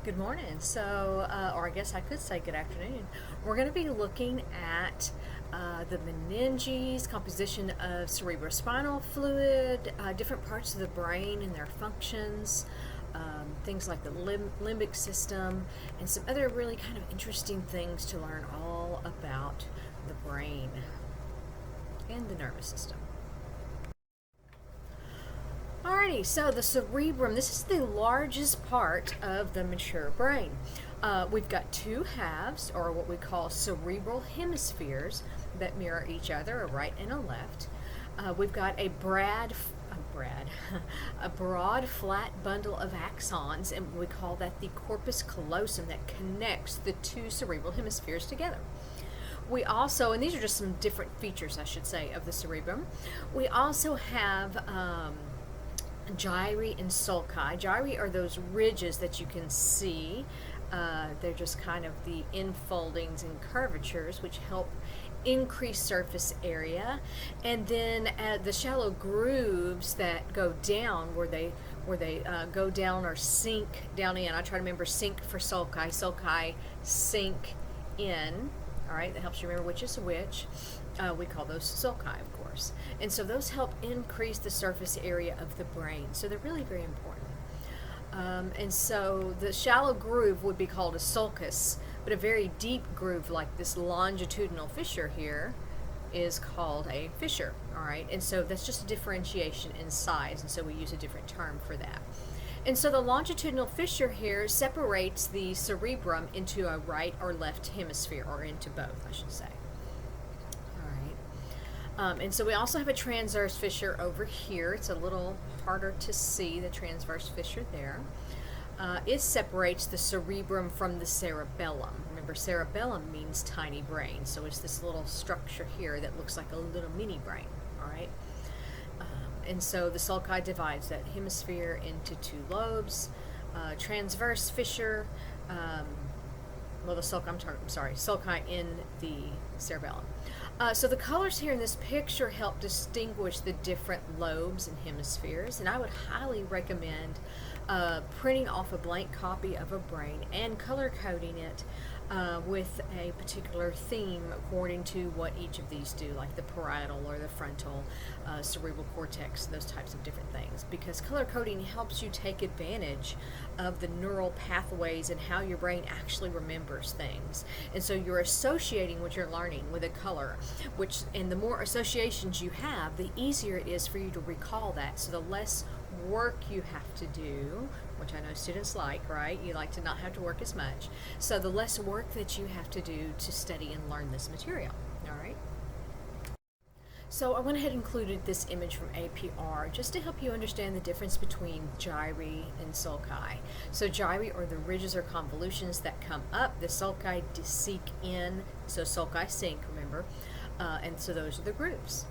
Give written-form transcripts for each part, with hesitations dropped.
Good morning. Or I guess I could say good afternoon. We're going to be looking at the meninges, composition of cerebrospinal fluid, different parts of the brain and their functions, things like the limbic system, and some other really kind of interesting things to learn all about the brain and the nervous system. Alrighty, so the cerebrum, this is the largest part of the mature brain. We've got two halves, or what we call cerebral hemispheres, that mirror each other, a right and a left. We've got a broad, flat bundle of axons, and we call that the corpus callosum that connects the two cerebral hemispheres together. We also, and these are just some different features, I should say, of the cerebrum. We also have gyri and sulci. Gyri are those ridges that you can see. They're just kind of the infoldings and curvatures which help increase surface area. And then the shallow grooves that go down where they go down or sink down in. I try to remember sink for sulci. Sulci sink in. All right, that helps you remember which is which. We call those sulci, of course. And so those help increase the surface area of the brain. So they're really very important. And so the shallow groove would be called a sulcus, but a very deep groove like this longitudinal fissure here is called a fissure. All right, and so that's just a differentiation in size, and so we use a different term for that. And so the longitudinal fissure here separates the cerebrum into a right or left hemisphere, or into both, I should say. All right. And so we also have a transverse fissure over here. It's a little harder to see, the transverse fissure there. It separates the cerebrum from the cerebellum. Remember, cerebellum means tiny brain, so it's this little structure here that looks like a little mini brain. All right. And so the sulci divides that hemisphere into two lobes. Transverse fissure, sulci in the cerebellum. So the colors here in this picture help distinguish the different lobes and hemispheres, and I would highly recommend printing off a blank copy of a brain and color coding it with a particular theme according to what each of these do, like the parietal or the frontal, cerebral cortex, those types of different things, because color coding helps you take advantage of the neural pathways and how your brain actually remembers things. And so you're associating what you're learning with a color, and the more associations you have, the easier it is for you to recall that. So the less work you have to do, which I know students like, right? You like to not have to work as much. So the less work that you have to do to study and learn this material, all right? So I went ahead and included this image from APR just to help you understand the difference between gyri and sulci. So gyri are the ridges or convolutions that come up. The sulci sink in, so sulci sink, remember? And so those are the grooves.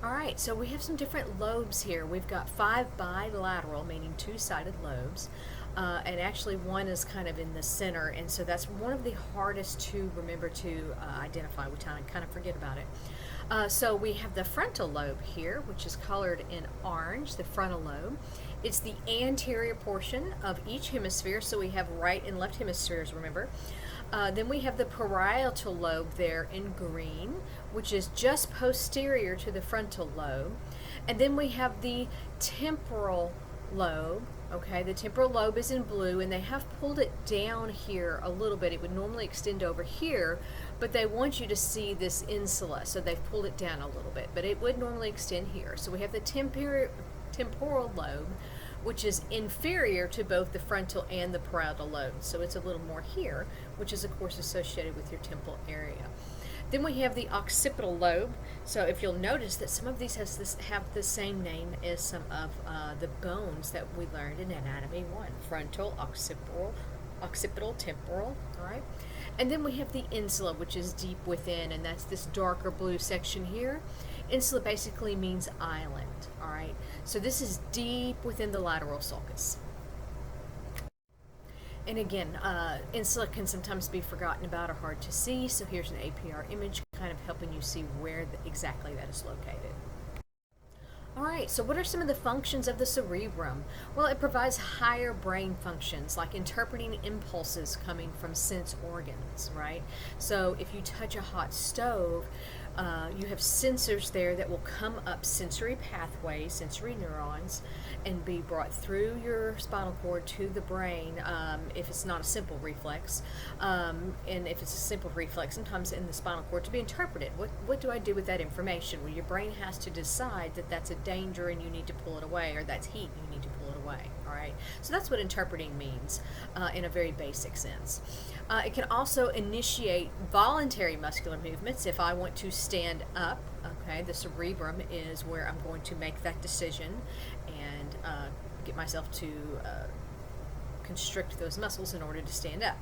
All right, so we have some different lobes here. We've got 5 bilateral, meaning two-sided lobes, and actually one is kind of in the center, and so that's one of the hardest to remember to identify. We kind of forget about it. So we have the frontal lobe here, which is colored in orange, the frontal lobe. It's the anterior portion of each hemisphere, so we have right and left hemispheres, remember. Then we have the parietal lobe there in green, which is just posterior to the frontal lobe. And then we have the temporal lobe. Okay, the temporal lobe is in blue, and they have pulled it down here a little bit. It would normally extend over here, but they want you to see this insula, so they've pulled it down a little bit, but it would normally extend here. So we have the temporal lobe, which is inferior to both the frontal and the parietal lobes. So it's a little more here, which is of course associated with your temporal area. Then we have the occipital lobe. So if you'll notice that some of these have the same name as some of the bones that we learned in Anatomy 1. Frontal, occipital, temporal, all right? And then we have the insula, which is deep within, and that's this darker blue section here. Insula basically means island, all right? So this is deep within the lateral sulcus. And again, insula can sometimes be forgotten about or hard to see, so here's an APR image kind of helping you see where exactly that is located. All right, so what are some of the functions of the cerebrum? Well, it provides higher brain functions like interpreting impulses coming from sense organs, right? So if you touch a hot stove, you have sensors there that will come up sensory pathways, sensory neurons, and be brought through your spinal cord to the brain if it's not a simple reflex. And if it's a simple reflex, sometimes in the spinal cord to be interpreted. What do I do with that information? Well, your brain has to decide that that's a danger and you need to pull it away, or that's heat and you need to pull it away. All right, so that's what interpreting means in a very basic sense. It can also initiate voluntary muscular movements if I want to stand up. Okay, the cerebrum is where I'm going to make that decision and get myself to constrict those muscles in order to stand up.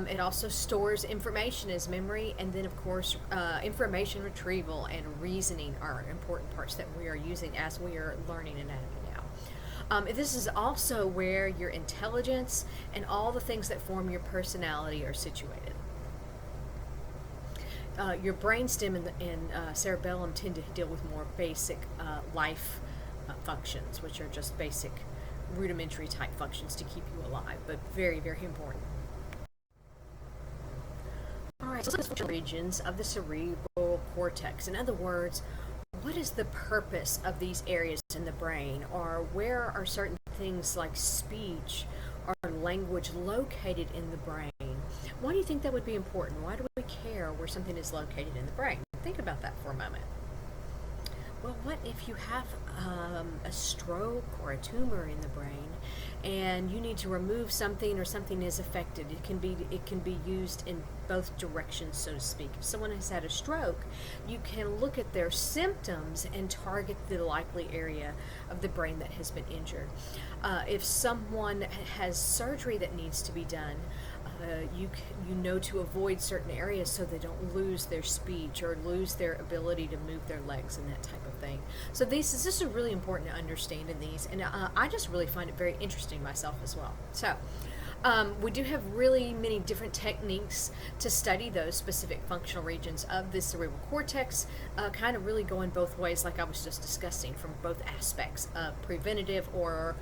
It also stores information as memory, and then of course information retrieval and reasoning are important parts that we are using as we are learning anatomy now. This is also where your intelligence and all the things that form your personality are situated. Your brainstem and cerebellum tend to deal with more basic life functions, which are just basic rudimentary type functions to keep you alive, but very, very important. All right, so let's look at the regions of the cerebral cortex. In other words, what is the purpose of these areas in the brain, or where are certain things like speech or language located in the brain? Why do you think that would be important? Why do we care where something is located in the brain? Think about that for a moment. Well, what if you have a stroke or a tumor in the brain, and you need to remove something, or something is affected? It can be used in both directions, so to speak. If someone has had a stroke, you can look at their symptoms and target the likely area of the brain that has been injured. If someone has surgery that needs to be done, you know to avoid certain areas so they don't lose their speech or lose their ability to move their legs and that type of thing. So this is really important to understand in these, and I just really find it very interesting myself as well. So we do have really many different techniques to study those specific functional regions of the cerebral cortex, kind of really going both ways, like I was just discussing, from both aspects of preventative or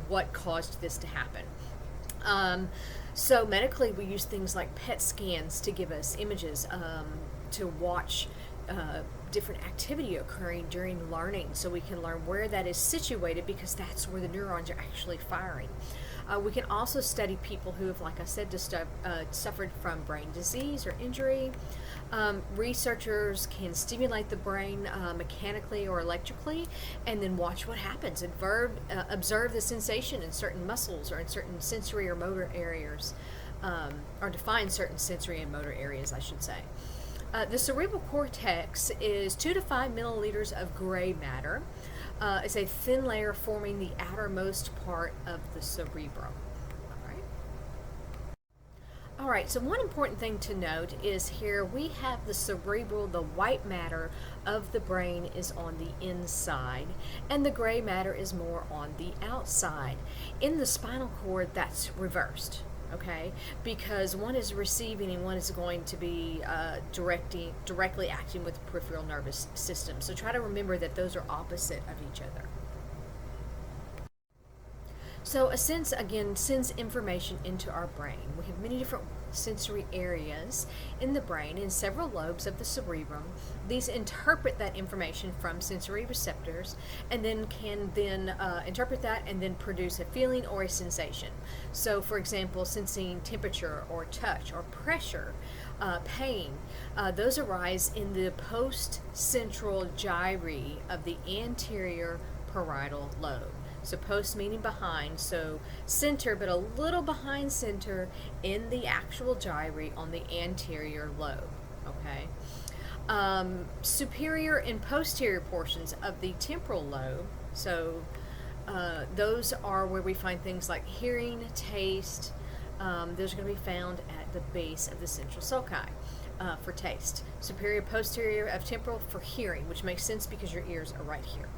what caused this to happen. So medically, we use things like PET scans to give us images to watch different activity occurring during learning, so we can learn where that is situated, because that's where the neurons are actually firing. We can also study people who have, like I said, suffered from brain disease or injury. Researchers can stimulate the brain mechanically or electrically, and then watch what happens, and observe the sensation in certain muscles or in certain sensory or motor areas, or define certain sensory and motor areas, I should say. The cerebral cortex is 2 to 5 milliliters of gray matter. It's a thin layer forming the outermost part of the cerebrum. All right, so one important thing to note is here we have the cerebral, the white matter of the brain is on the inside, and the gray matter is more on the outside. In the spinal cord, that's reversed. Okay, because one is receiving and one is going to be directly acting with the peripheral nervous system. So try to remember that those are opposite of each other. So a sense, again, sends information into our brain. We have many different sensory areas in the brain and several lobes of the cerebrum. These interpret that information from sensory receptors, and then can interpret that and then produce a feeling or a sensation. So for example, sensing temperature or touch or pressure, pain, those arise in the post-central gyri of the anterior parietal lobe. So post meaning behind, so center, but a little behind center in the actual gyri on the anterior lobe, okay? Superior and posterior portions of the temporal lobe, so those are where we find things like hearing, taste. Those are going to be found at the base of the central sulci. For taste. Superior, posterior of temporal for hearing, which makes sense because your ears are right here.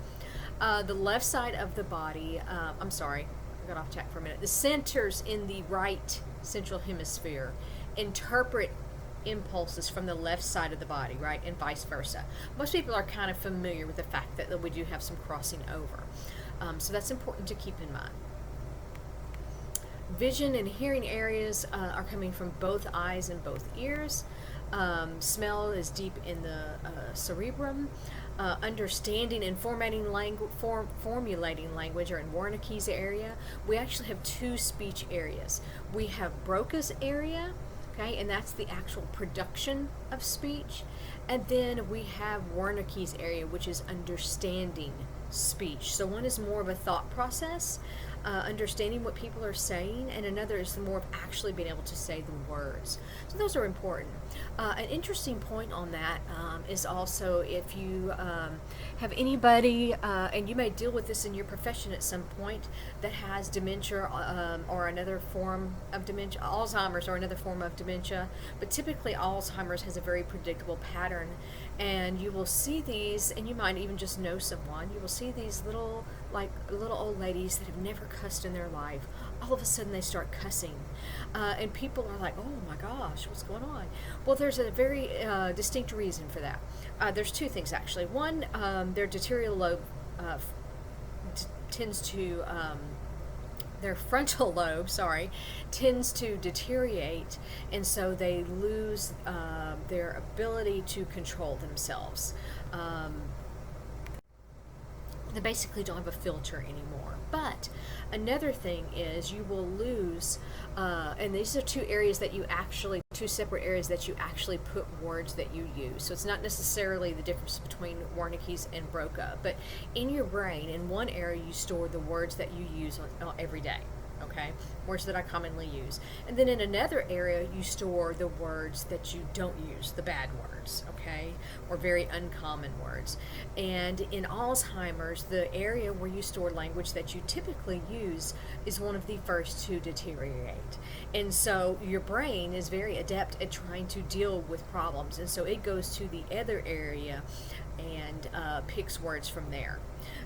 The left side of the body, I'm sorry, I got off track for a minute. The centers in the right central hemisphere interpret impulses from the left side of the body, right, and vice versa. Most people are kind of familiar with the fact that we do have some crossing over. So that's important to keep in mind. Vision and hearing areas are coming from both eyes and both ears. Smell is deep in the cerebrum. Understanding and formulating language are in Wernicke's area. We actually have two speech areas. We have Broca's area, okay, and that's the actual production of speech. And then we have Wernicke's area, which is understanding speech. So one is more of a thought process, understanding what people are saying, and another is more of actually being able to say the words. So those are important. An interesting point on that is also if you have anybody, and you may deal with this in your profession at some point, that has dementia or another form of dementia, Alzheimer's or another form of dementia, but typically Alzheimer's has a very predictable pattern, and you will see these, and you might even just know someone, you will see these little old ladies that have never cussed in their life. All of a sudden they start cussing, and people are like, oh my gosh, what's going on? Well, there's a very distinct reason for that. There's two things actually. One, their deteriorative lobe tends to their frontal lobe, tends to deteriorate, and so they lose their ability to control themselves. They basically don't have a filter anymore. But another thing is you will lose, and these are two separate areas that you actually put words that you use. So it's not necessarily the difference between Wernicke's and Broca, but in your brain, in one area you store the words that you use every day. Okay, words that I commonly use. And then in another area, you store the words that you don't use, the bad words, okay, or very uncommon words. And in Alzheimer's, the area where you store language that you typically use is one of the first to deteriorate. And so your brain is very adept at trying to deal with problems. And so it goes to the other area and picks words from there.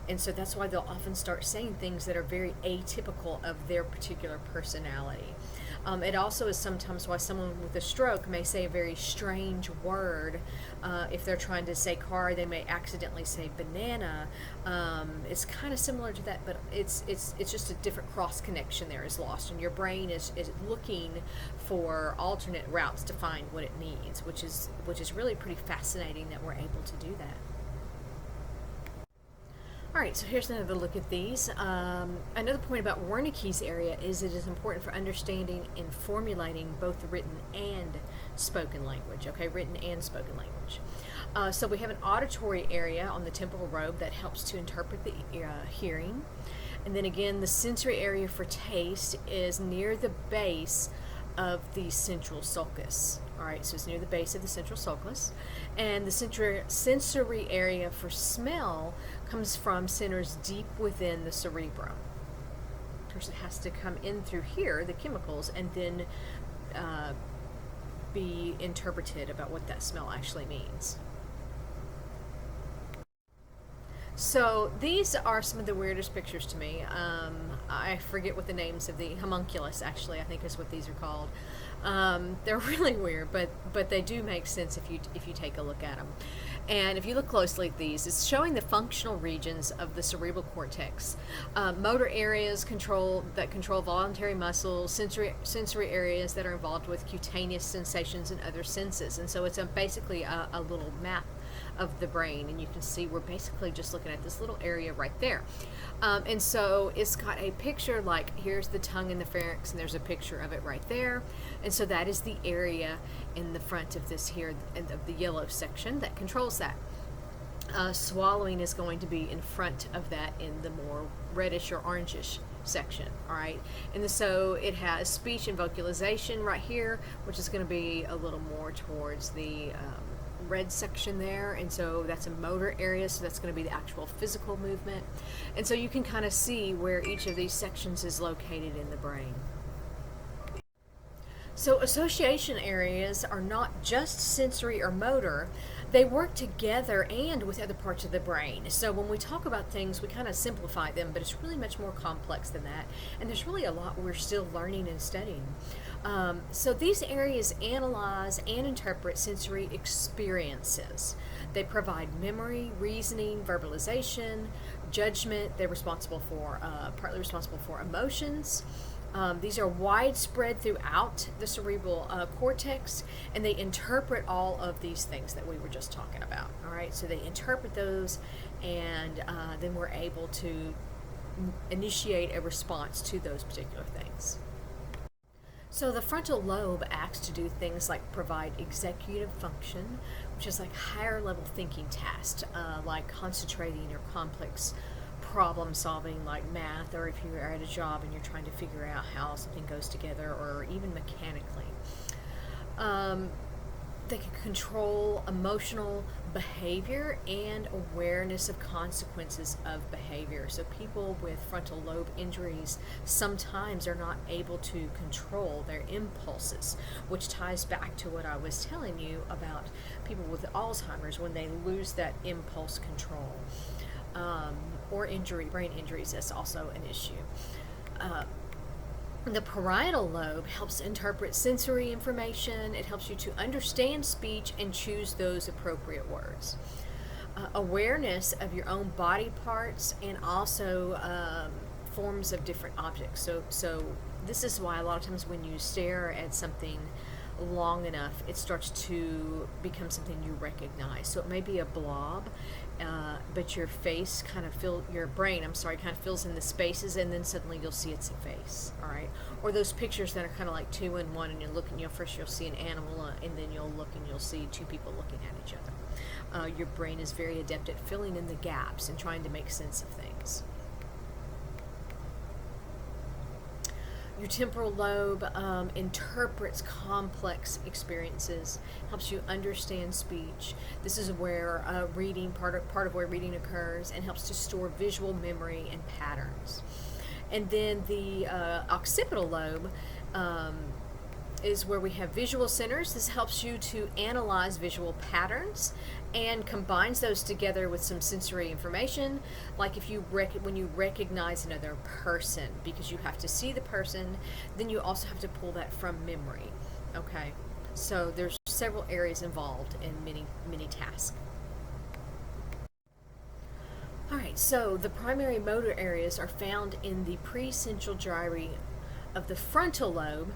And so that's why they'll often start saying things that are very atypical of their particular personality. It also is sometimes why someone with a stroke may say a very strange word. If they're trying to say car, they may accidentally say banana. It's kind of similar to that, but it's just a different cross connection there is lost, and your brain is looking for alternate routes to find what it needs, which is really pretty fascinating that we're able to do that. Alright, so here's another look at these. Another point about Wernicke's area is it is important for understanding and formulating both written and spoken language, okay, written and spoken language. So we have an auditory area on the temporal lobe that helps to interpret the hearing. And then again, the sensory area for taste is near the base of the central sulcus. Alright, so it's near the base of the central sulcus. And the sensory area for smell comes from centers deep within the cerebrum. Of course, it has to come in through here, the chemicals, and then be interpreted about what that smell actually means. So these are some of the weirdest pictures to me. I forget what the names of the homunculus, actually, I think is what these are called. They're really weird, but they do make sense if you take a look at them. And if you look closely at these, it's showing the functional regions of the cerebral cortex. Motor areas that control voluntary muscles, sensory areas that are involved with cutaneous sensations and other senses. And so it's basically a little map of the brain, and you can see we're basically just looking at this little area right there. And so it's got a picture, like here's the tongue and the pharynx, and there's a picture of it right there. And so that is the area in the front of this here, of the yellow section, that controls that. Swallowing is going to be in front of that in the more reddish or orangish section. All right, and so it has speech and vocalization right here, which is going to be a little more towards the red section there, and so that's a motor area, so that's going to be the actual physical movement. And so you can kind of see where each of these sections is located in the brain. So association areas are not just sensory or motor, They work together and with other parts of the brain. So when we talk about things, we kind of simplify them, but it's really much more complex than that. And there's really a lot we're still learning and studying. So these areas analyze and interpret sensory experiences. They provide memory, reasoning, verbalization, judgment. They're responsible for, partly responsible for emotions. These are widespread throughout the cerebral cortex, and they interpret all of these things that we were just talking about. All right, so they interpret those, and then we're able to initiate a response to those particular things. So the frontal lobe acts to do things like provide executive function, which is like higher level thinking tasks, like concentrating or complex problem solving like math, or if you're at a job and you're trying to figure out how something goes together, or even mechanically. They can control emotional behavior and awareness of consequences of behavior. So people with frontal lobe injuries sometimes are not able to control their impulses, which ties back to what I was telling you about people with Alzheimer's when they lose that impulse control. Or brain injuries, that's also an issue. The parietal lobe helps interpret sensory information. It helps you to understand speech and choose those appropriate words. Awareness of your own body parts, and also forms of different objects. So this is why a lot of times when you stare at something long enough, it starts to become something you recognize. So it may be a blob, but your face kind of kind of fills in the spaces, and then suddenly you'll see it's a face. All right, or those pictures that are kind of like two in one, and you're looking. First you'll see an animal, and then you'll look and you'll see two people looking at each other. Your brain is very adept at filling in the gaps and trying to make sense of things. Your temporal lobe interprets complex experiences, helps you understand speech. This is where reading, part of where reading occurs, and helps to store visual memory and patterns. And then the occipital lobe is where we have visual centers. This helps you to analyze visual patterns and combines those together with some sensory information, like if you when you recognize another person, because you have to see the person, then you also have to pull that from memory. Okay, so there's several areas involved in many tasks. All right, so the primary motor areas are found in the precentral gyrate of the frontal lobe,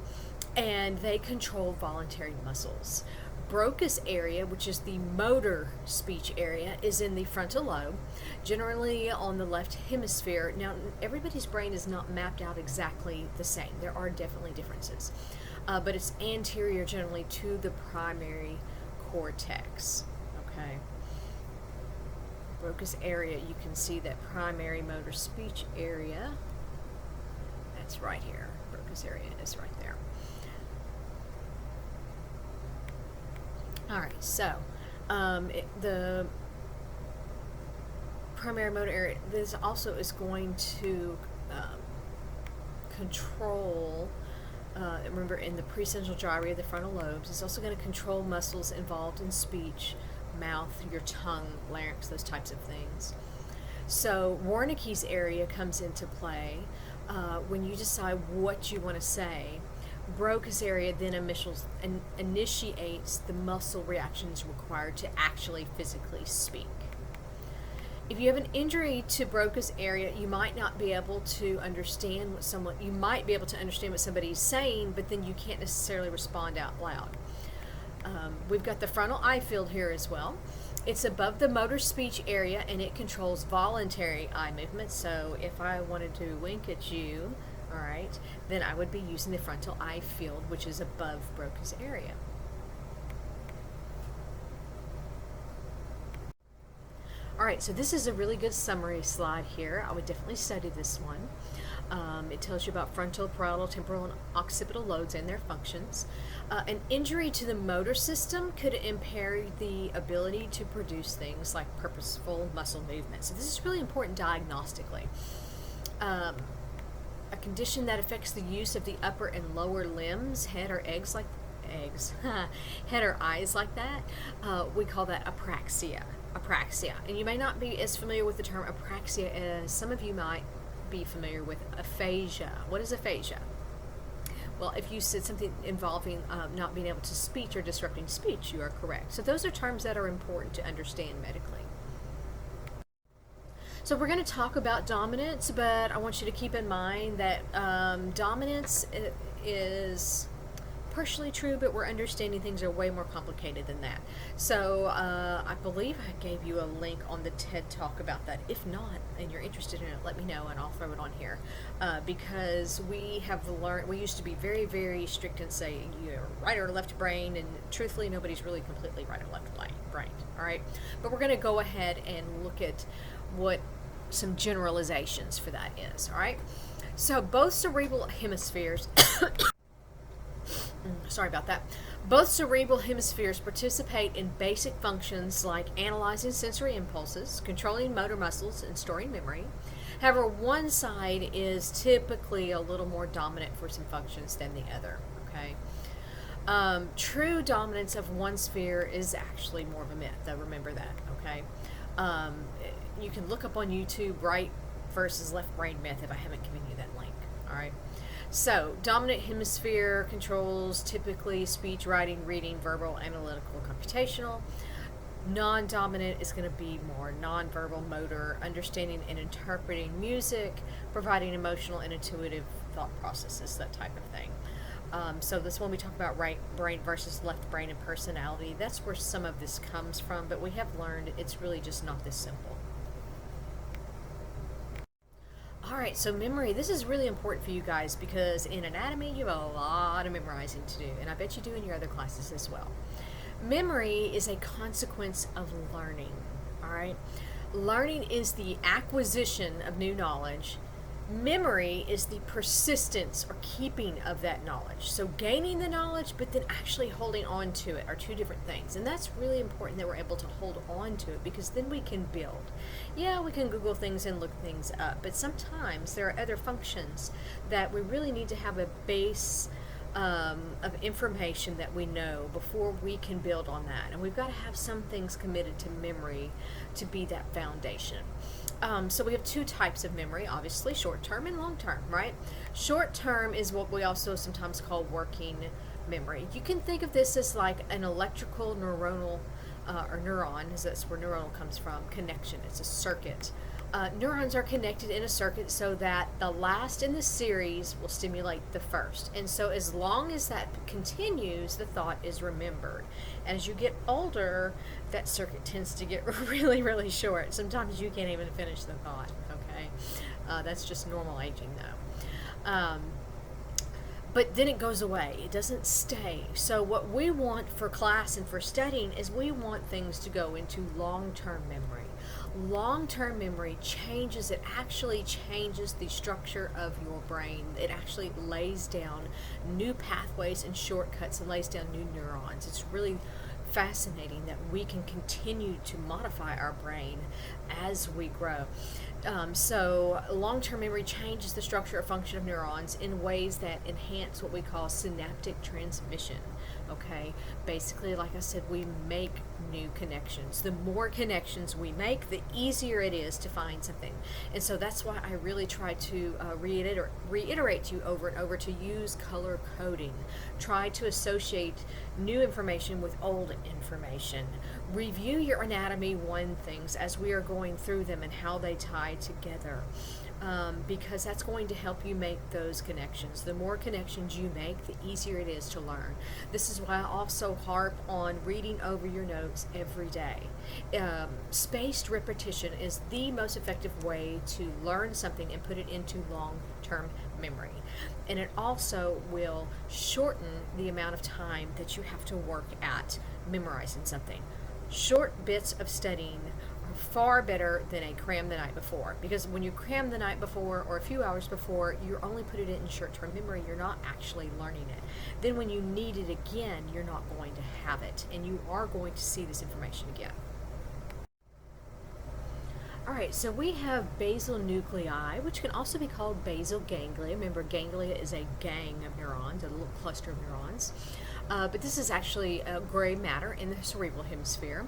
and they control voluntary muscles. Broca's area, which is the motor speech area, is in the frontal lobe, generally on the left hemisphere. Now, everybody's brain is not mapped out exactly the same. There are definitely differences, but it's anterior generally to the primary cortex. Okay. Broca's area, you can see that primary motor speech area. That's right here. Broca's area is right there. All right, so the primary motor area, this also is going to control, remember, in the precentral gyrate of the frontal lobes, it's also going to control muscles involved in speech, mouth, your tongue, larynx, those types of things. So Wernicke's area comes into play when you decide what you want to say. Broca's area then initiates the muscle reactions required to actually physically speak. If you have an injury to Broca's area, you might not be able to understand you might be able to understand what somebody's saying, but then you can't necessarily respond out loud. We've got the frontal eye field here as well. It's above the motor speech area, and it controls voluntary eye movements. So if I wanted to wink at you, all right, then I would be using the frontal eye field, which is above Broca's area. All right, so this is a really good summary slide here. I would definitely study this one. It tells you about frontal, parietal, temporal, and occipital lobes and their functions. An injury to the motor system could impair the ability to produce things like purposeful muscle movement. So this is really important diagnostically. A condition that affects the use of the upper and lower limbs, head or eggs, head or eyes like that, we call that apraxia. Apraxia. And you may not be as familiar with the term apraxia as some of you might be familiar with aphasia. What is aphasia? Well, if you said something involving not being able to speak or disrupting speech, you are correct. So those are terms that are important to understand medically. So we're going to talk about dominance, but I want you to keep in mind that dominance is partially true, but we're understanding things are way more complicated than that. So I believe I gave you a link on the TED Talk about that. If not, and you're interested in it, let me know and I'll throw it on here. Because we have learned, we used to be very, very strict in saying you're right or left brain, and truthfully, nobody's really completely right or left brain. All right, but we're going to go ahead and look at what some generalizations for that is. All right, so both cerebral hemispheres. Sorry about that. Both cerebral hemispheres participate in basic functions like analyzing sensory impulses, controlling motor muscles, and storing memory. However, one side is typically a little more dominant for some functions than the other. Okay. True dominance of one sphere is actually more of a myth, though. Remember that. Okay. You can look up on YouTube right versus left brain myth if I haven't given you that link. All right. So, dominant hemisphere controls typically speech, writing, reading, verbal, analytical, computational. Non-dominant is going to be more non-verbal, motor, understanding and interpreting music, providing emotional and intuitive thought processes, that type of thing. So this when we talk about right brain versus left brain and personality, that's where some of this comes from, but we have learned it's really just not this simple. Alright, so memory, this is really important for you guys because in anatomy you have a lot of memorizing to do, and I bet you do in your other classes as well. Memory is a consequence of learning, alright? Learning is the acquisition of new knowledge. Memory is the persistence or keeping of that knowledge. So gaining the knowledge, but then actually holding on to it are two different things. And that's really important that we're able to hold on to it because then we can build. Yeah, we can Google things and look things up, but sometimes there are other functions that we really need to have a base of information that we know before we can build on that. And we've got to have some things committed to memory to be that foundation. So we have two types of memory, obviously, short-term and long-term, right? Short-term is what we also sometimes call working memory. You can think of this as like an electrical neuronal, or neuron, as that's where neuronal comes from, connection. It's a circuit. Neurons are connected in a circuit so that the last in the series will stimulate the first. And so as long as that continues, the thought is remembered. As you get older, that circuit tends to get really, really short. Sometimes you can't even finish the thought, okay? That's just normal aging, though. But then it goes away. It doesn't stay. So what we want for class and for studying is we want things to go into long-term memory. Long-term memory changes, it actually changes the structure of your brain. It actually lays down new pathways and shortcuts and lays down new neurons. It's really fascinating that we can continue to modify our brain as we grow. So long-term memory changes the structure or function of neurons in ways that enhance what we call synaptic transmission. Okay, basically, like I said, we make new connections. The more connections we make, the easier it is to find something. And so that's why I really try to reiterate to you over and over to use color coding. Try to associate new information with old information. Review your anatomy 1 things as we are going through them and how they tie together. Because that's going to help you make those connections. The more connections you make, the easier it is to learn. This is why I also harp on reading over your notes every day. Spaced repetition is the most effective way to learn something and put it into long-term memory. And it also will shorten the amount of time that you have to work at memorizing something. Short bits of studying far better than a cram the night before, because when you cram the night before or a few hours before, you're only putting it in short-term memory. You're not actually learning it. Then when you need it again, you're not going to have it, and you are going to see this information again. All right, so we have basal nuclei, which can also be called basal ganglia. Remember, ganglia is a gang of neurons, a little cluster of neurons. But this is actually gray matter in the cerebral hemisphere.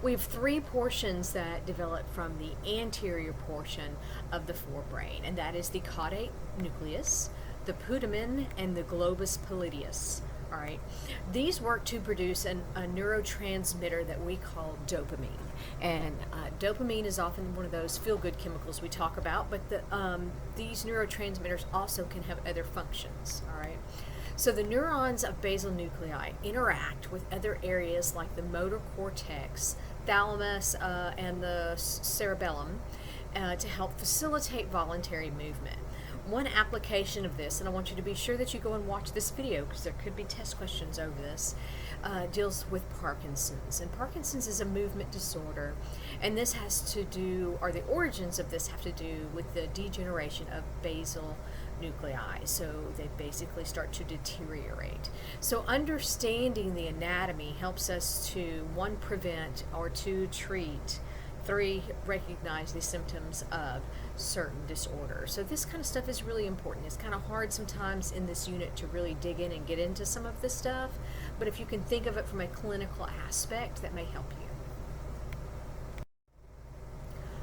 We have three portions that develop from the anterior portion of the forebrain, and that is the caudate nucleus, the putamen, and the globus pallidus. All right, these work to produce a neurotransmitter that we call dopamine, and dopamine is often one of those feel-good chemicals we talk about. But these neurotransmitters also can have other functions. All right, so the neurons of basal nuclei interact with other areas like the motor cortex, thalamus, and the cerebellum to help facilitate voluntary movement. One application of this, and I want you to be sure that you go and watch this video because there could be test questions over this, deals with Parkinson's. And Parkinson's is a movement disorder, and this has to do, or the origins of this have to do with the degeneration of basal nuclei. So they basically start to deteriorate. So understanding the anatomy helps us to, one, prevent, or two, treat, three, recognize the symptoms of certain disorders. So this kind of stuff is really important. It's kind of hard sometimes in this unit to really dig in and get into some of this stuff, but if you can think of it from a clinical aspect, that may help you.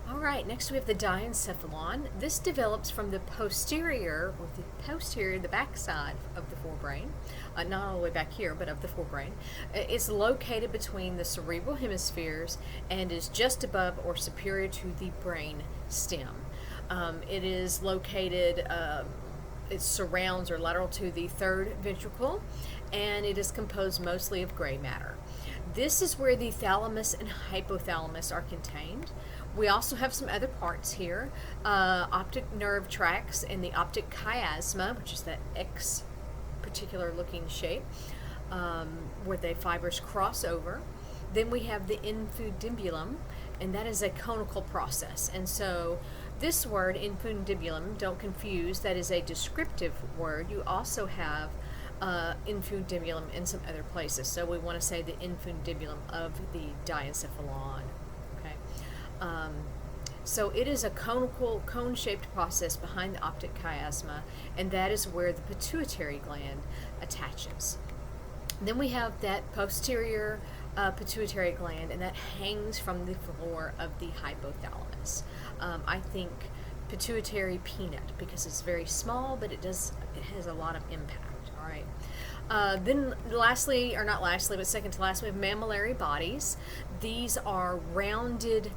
All right, next we have the diencephalon. This develops from the posterior, the back side of the forebrain, not all the way back here, but of the forebrain. It's located between the cerebral hemispheres and is just above or superior to the brain stem. It is located, it surrounds or lateral to the third ventricle, and it is composed mostly of gray matter. This is where the thalamus and hypothalamus are contained. We also have some other parts here, optic nerve tracts and the optic chiasma, which is that X particular looking shape, where the fibers cross over. Then we have the infundibulum, and that is a conical process. And so this word, infundibulum, don't confuse, that is a descriptive word. You also have infundibulum in some other places. So we want to say the infundibulum of the diencephalon. So it is a cone-shaped process behind the optic chiasma, and that is where the pituitary gland attaches. Then we have that posterior pituitary gland, and that hangs from the floor of the hypothalamus. I think pituitary peanut because it's very small, but it has a lot of impact. All right. Then lastly, or not lastly, but second to last, we have mammillary bodies. These are rounded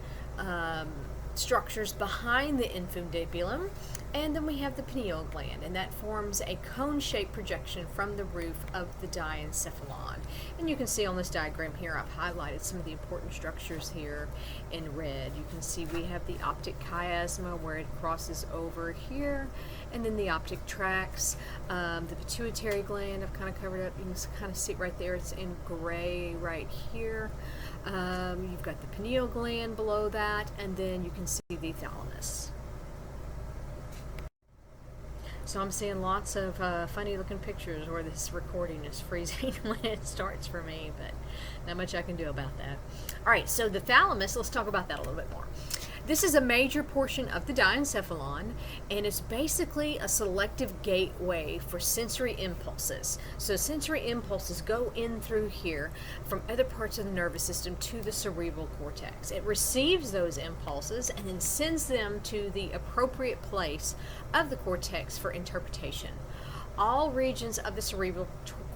structures behind the infundibulum, and then we have the pineal gland, and that forms a cone-shaped projection from the roof of the diencephalon. And you can see on this diagram here, I've highlighted some of the important structures here in red. You can see we have the optic chiasma where it crosses over here, and then the optic tracts. The pituitary gland I've kind of covered up. You can kind of see it right there. It's in gray right here. You've got the pineal gland below that, and then you can see the thalamus. So I'm seeing lots of funny looking pictures where this recording is freezing when it starts for me, but not much I can do about that. All right, so the thalamus, let's talk about that a little bit more. This is a major portion of the diencephalon, and it's basically a selective gateway for sensory impulses. So sensory impulses go in through here from other parts of the nervous system to the cerebral cortex. It receives those impulses and then sends them to the appropriate place of the cortex for interpretation. All regions of the cerebral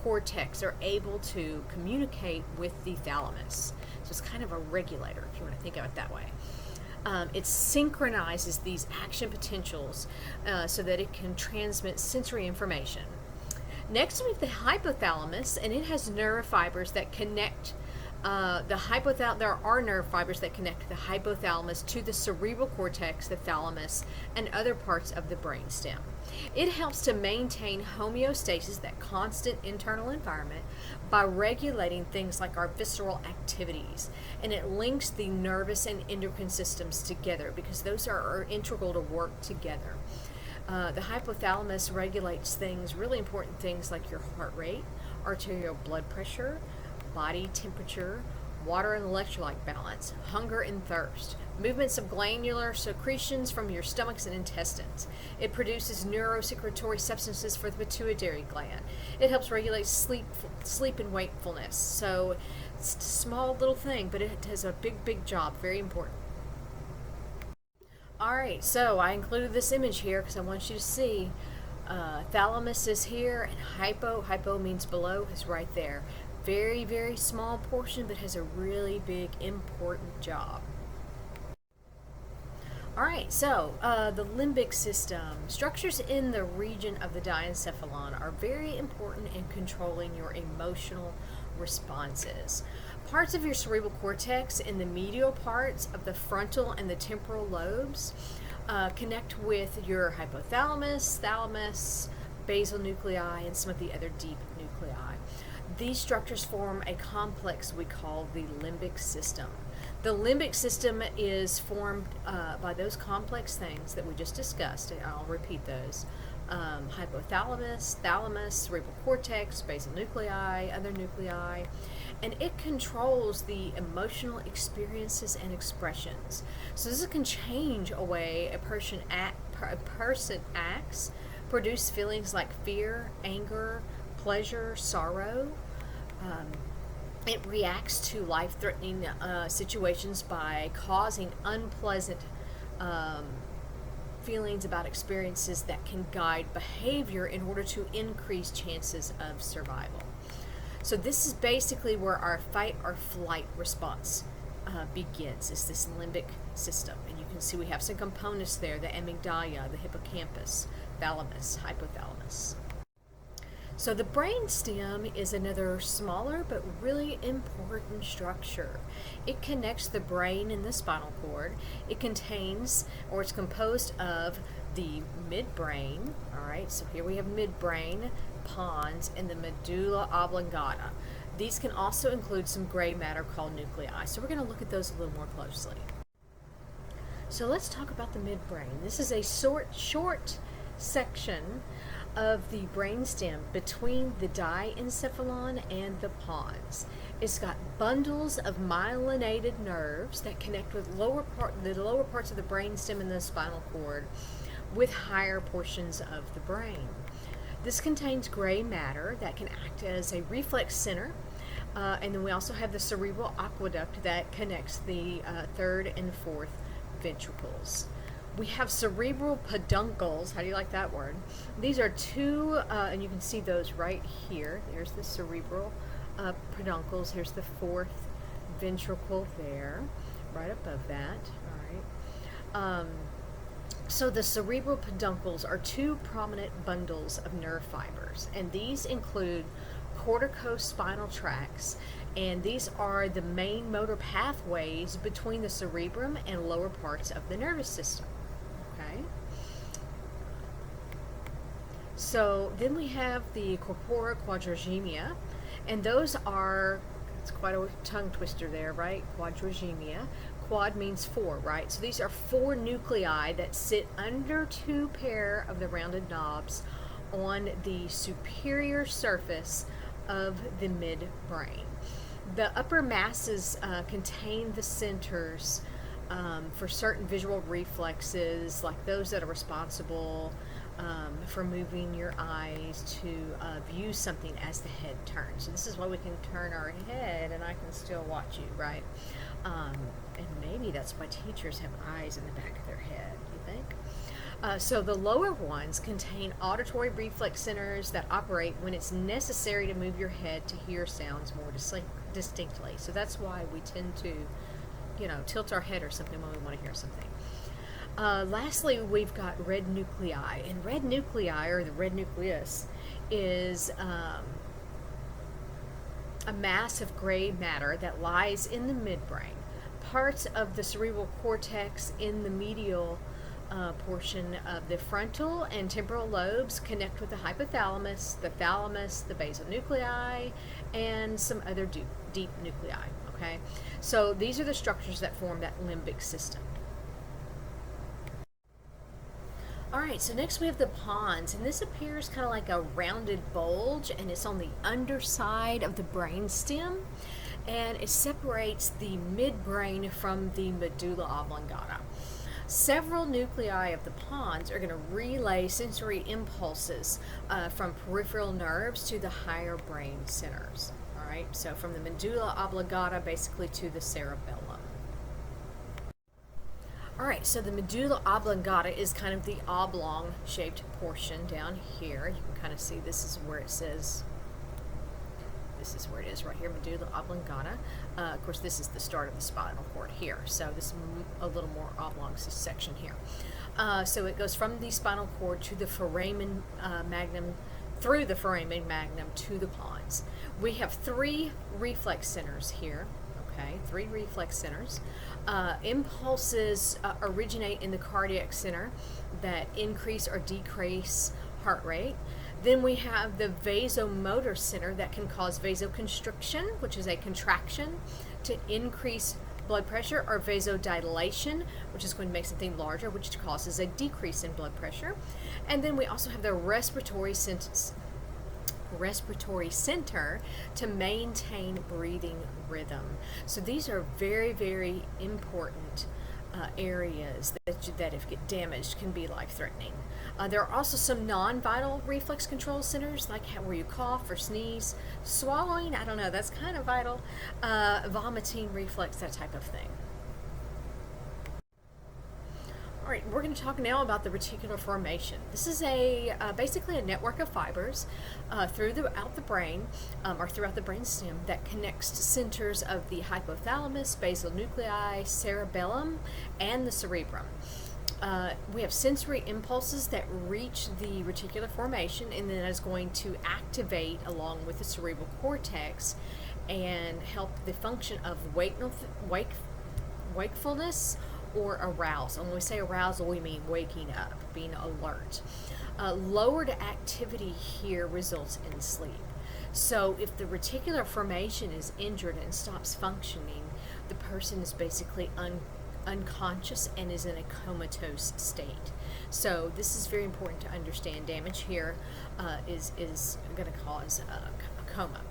cortex are able to communicate with the thalamus. So it's kind of a regulator, if you want to think of it that way. It synchronizes these action potentials so that it can transmit sensory information. Next we have the hypothalamus, and it has nerve fibers that connect there are nerve fibers that connect the hypothalamus to the cerebral cortex, the thalamus, and other parts of the brainstem. It helps to maintain homeostasis, that constant internal environment, by regulating things like our visceral activities. And it links the nervous and endocrine systems together because those are integral to work together. The hypothalamus regulates things, really important things like your heart rate, arterial blood pressure, body temperature, water and electrolyte balance, hunger and thirst, movements of glandular secretions from your stomachs and intestines. It produces neurosecretory substances for the pituitary gland. It helps regulate sleep and wakefulness. So it's a small little thing, but it has a big job. Very important. All right, so I included this image here because I want you to see thalamus is here, and hypo means below, is right there. Very small portion, but has a really big, important job. All right, so the limbic system. Structures in the region of the diencephalon are very important in controlling your emotional responses. Parts of your cerebral cortex in the medial parts of the frontal and the temporal lobes connect with your hypothalamus, thalamus, basal nuclei, and some of the other deep nuclei. These structures form a complex we call the limbic system. The limbic system is formed by those complex things that we just discussed, and I'll repeat those. Hypothalamus, thalamus, cerebral cortex, basal nuclei, other nuclei, and it controls the emotional experiences and expressions. So this can change a way a person acts, produce feelings like fear, anger, pleasure, sorrow. It reacts to life-threatening situations by causing unpleasant feelings about experiences that can guide behavior in order to increase chances of survival. So this is basically where our fight or flight response begins, is this limbic system. And you can see we have some components there: the amygdala, the hippocampus, thalamus, hypothalamus. So the brainstem is another smaller but really important structure. It connects the brain and the spinal cord. It contains, or it's composed of, the midbrain. All right, so here we have midbrain, pons, and the medulla oblongata. These can also include some gray matter called nuclei. So we're going to look at those a little more closely. So let's talk about the midbrain. This is a short section of the brainstem between the diencephalon and the pons. It's got bundles of myelinated nerves that connect with the lower parts of the brainstem and the spinal cord with higher portions of the brain. This contains gray matter that can act as a reflex center, and then we also have the cerebral aqueduct that connects the third and fourth ventricles. We have cerebral peduncles. How do you like that word? These are two, and you can see those right here. There's the cerebral peduncles. Here's the fourth ventricle there, right above that. All right. So the cerebral peduncles are two prominent bundles of nerve fibers, and these include corticospinal tracts, and these are the main motor pathways between the cerebrum and lower parts of the nervous system. Okay. So then we have the corpora quadragemia, and those are, it's quite a tongue twister there, right? Quadragemia. Quad means four, right? So these are four nuclei that sit under two pair of the rounded knobs on the superior surface of the midbrain. The upper masses contain the centers for certain visual reflexes, like those that are responsible for moving your eyes to view something as the head turns. So this is why we can turn our head and I can still watch you, right? And maybe that's why teachers have eyes in the back of their head, you think? So the lower ones contain auditory reflex centers that operate when it's necessary to move your head to hear sounds more distinctly. So that's why we tend to, tilt our head or something when we want to hear something. Lastly, we've got red nuclei. And red nuclei, or the red nucleus, is a mass of gray matter that lies in the midbrain. Parts of the cerebral cortex in the medial portion of the frontal and temporal lobes connect with the hypothalamus, the thalamus, the basal nuclei, and some other deep nuclei. Okay, so these are the structures that form that limbic system. All right, so next we have the pons, and this appears kind of like a rounded bulge, and it's on the underside of the brainstem. and it separates the midbrain from the medulla oblongata. Several nuclei of the pons are going to relay sensory impulses from peripheral nerves to the higher brain centers. All right, so from the medulla oblongata basically to the cerebellum. All right, so the medulla oblongata is kind of the oblong shaped portion down here. You can kind of see this is where it says, this is where it is right here, medulla oblongata. Of course, this is the start of the spinal cord here, so this is a little more oblong section here. So it goes from the spinal cord to the foramen magnum, through the foramen magnum to the pons. We have three reflex centers here. Okay, three reflex centers. Impulses originate in the cardiac center that increase or decrease heart rate. Then we have the vasomotor center that can cause vasoconstriction, which is a contraction to increase blood pressure, or vasodilation, which is going to make something larger, which causes a decrease in blood pressure. And then we also have the respiratory center to maintain breathing rhythm. So these are very, very important areas that if get damaged can be life-threatening. There are also some non-vital reflex control centers, like where you cough or sneeze, swallowing, I don't know, that's kind of vital, vomiting reflex, that type of thing. All right, we're going to talk now about the reticular formation. This is basically a network of fibers throughout the brain, or throughout the brainstem, that connects to centers of the hypothalamus, basal nuclei, cerebellum, and the cerebrum. We have sensory impulses that reach the reticular formation, and then is going to activate along with the cerebral cortex and help the function of wakefulness or arousal. When we say arousal, we mean waking up, being alert. Lowered activity here results in sleep. So if the reticular formation is injured and stops functioning, the person is basically unconscious and is in a comatose state. So this is very important to understand. Damage here is going to cause a coma.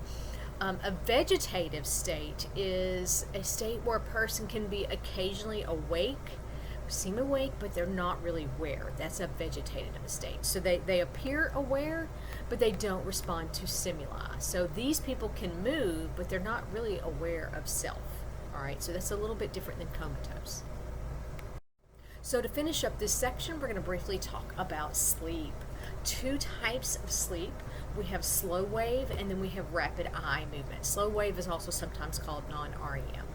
A vegetative state is a state where a person can be occasionally awake, seem awake, but they're not really aware. That's a vegetative state. So they appear aware, but they don't respond to stimuli. So these people can move, but they're not really aware of self. All right, so that's a little bit different than comatose. So to finish up this section, we're going to briefly talk about sleep. Two types of sleep. We have slow wave, and then we have rapid eye movement. Slow wave is also sometimes called non-REM.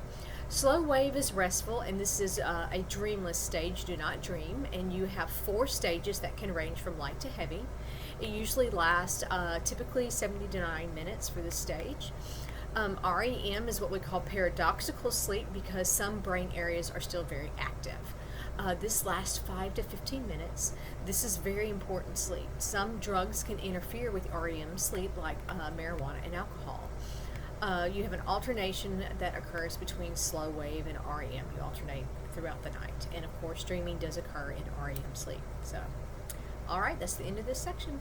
Slow wave is restful, and this is a dreamless stage, do not dream, and you have 4 stages that can range from light to heavy. It usually lasts typically 70 to 9 minutes for this stage. REM is what we call paradoxical sleep because some brain areas are still very active. This lasts 5 to 15 minutes. This is very important sleep. Some drugs can interfere with REM sleep, like marijuana and alcohol. You have an alternation that occurs between slow wave and REM. You alternate throughout the night. And of course, dreaming does occur in REM sleep. So, all right, that's the end of this section.